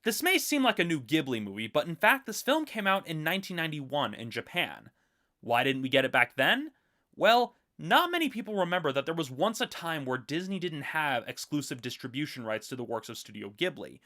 This may seem like a new Ghibli movie, but in fact this film came out in 1991 in Japan. Why didn't we get it back then? Well, not many people remember that there was once a time where Disney didn't have exclusive distribution rights to the works of Studio Ghibli.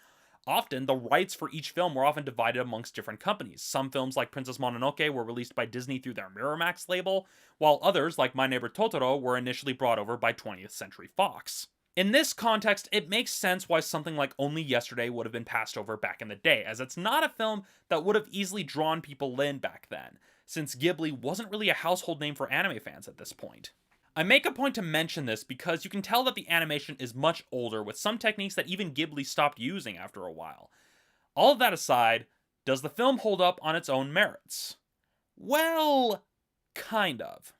Often, the rights for each film were often divided amongst different companies. Some films, like Princess Mononoke, were released by Disney through their Miramax label, while others, like My Neighbor Totoro, were initially brought over by 20th Century Fox. In this context, it makes sense why something like Only Yesterday would have been passed over back in the day, as it's not a film that would have easily drawn people in back then, since Ghibli wasn't really a household name for anime fans at this point. I make a point to mention this because you can tell that the animation is much older, with some techniques that even Ghibli stopped using after a while. All of that aside, does the film hold up on its own merits? Well, kind of.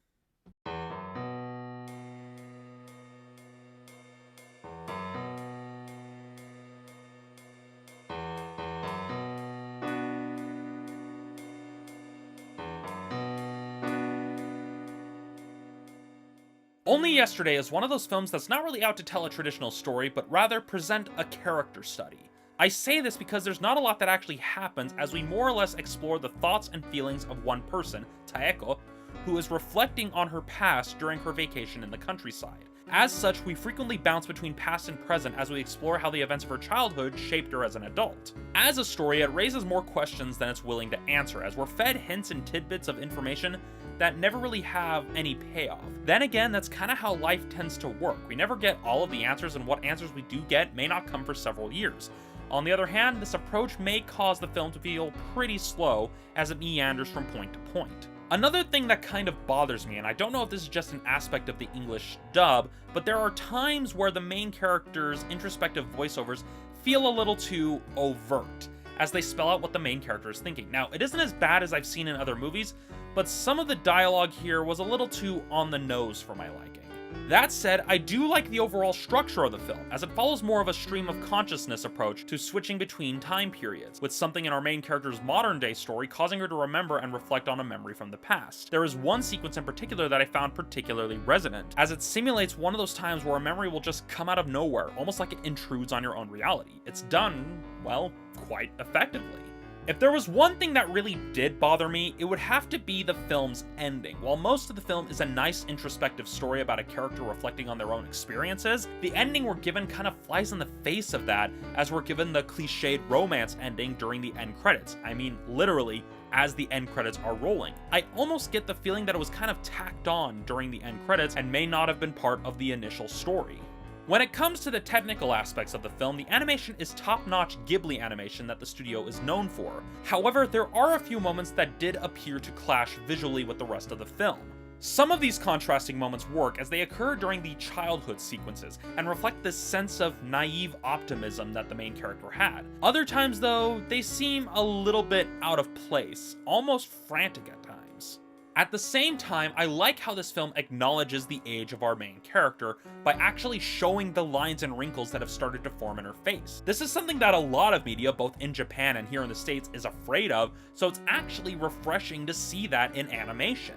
Only Yesterday is one of those films that's not really out to tell a traditional story, but rather present a character study. I say this because there's not a lot that actually happens as we more or less explore the thoughts and feelings of one person, Taeko, who is reflecting on her past during her vacation in the countryside. As such, we frequently bounce between past and present as we explore how the events of her childhood shaped her as an adult. As a story, it raises more questions than it's willing to answer, as we're fed hints and tidbits of information that never really have any payoff. Then again, that's kind of how life tends to work. We never get all of the answers, and what answers we do get may not come for several years. On the other hand, this approach may cause the film to feel pretty slow as it meanders from point to point. Another thing that kind of bothers me, and I don't know if this is just an aspect of the English dub, but there are times where the main character's introspective voiceovers feel a little too overt, as they spell out what the main character is thinking. Now, it isn't as bad as I've seen in other movies, but some of the dialogue here was a little too on the nose for my liking. That said, I do like the overall structure of the film, as it follows more of a stream of consciousness approach to switching between time periods, with something in our main character's modern day story causing her to remember and reflect on a memory from the past. There is one sequence in particular that I found particularly resonant, as it simulates one of those times where a memory will just come out of nowhere, almost like it intrudes on your own reality. It's done, well, quite effectively. If there was one thing that really did bother me, it would have to be the film's ending. While most of the film is a nice introspective story about a character reflecting on their own experiences, the ending we're given kind of flies in the face of that, as we're given the cliched romance ending during the end credits. I mean, literally, as the end credits are rolling. I almost get the feeling that it was kind of tacked on during the end credits and may not have been part of the initial story. When it comes to the technical aspects of the film, the animation is top-notch Ghibli animation that the studio is known for. However, there are a few moments that did appear to clash visually with the rest of the film. Some of these contrasting moments work as they occur during the childhood sequences and reflect this sense of naive optimism that the main character had. Other times, though, they seem a little bit out of place, almost frantic at times. At the same time, I like how this film acknowledges the age of our main character by actually showing the lines and wrinkles that have started to form in her face. This is something that a lot of media, both in Japan and here in the States, is afraid of, so it's actually refreshing to see that in animation.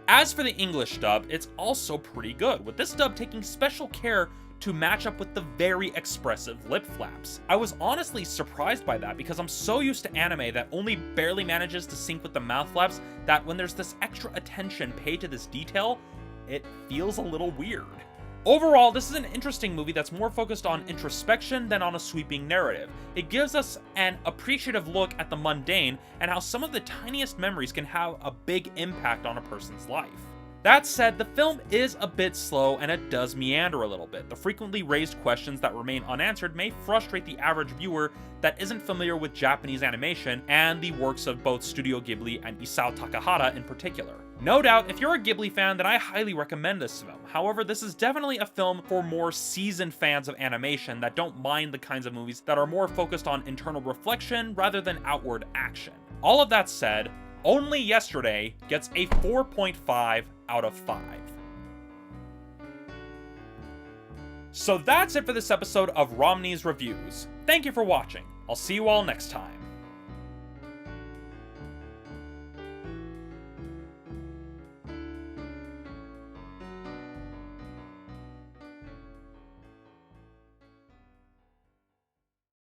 As for the English dub, it's also pretty good, with this dub taking special care to match up with the very expressive lip flaps. I was honestly surprised by that because I'm so used to anime that only barely manages to sync with the mouth flaps that when there's this extra attention paid to this detail, it feels a little weird. Overall, this is an interesting movie that's more focused on introspection than on a sweeping narrative. It gives us an appreciative look at the mundane and how some of the tiniest memories can have a big impact on a person's life. That said, the film is a bit slow and it does meander a little bit. The frequently raised questions that remain unanswered may frustrate the average viewer that isn't familiar with Japanese animation and the works of both Studio Ghibli and Isao Takahata in particular. No doubt, if you're a Ghibli fan, then I highly recommend this film. However, this is definitely a film for more seasoned fans of animation that don't mind the kinds of movies that are more focused on internal reflection rather than outward action. All of that said, Only Yesterday gets a 4.5 out of 5. So that's it for this episode of Romney's Reviews. Thank you for watching. I'll see you all next time.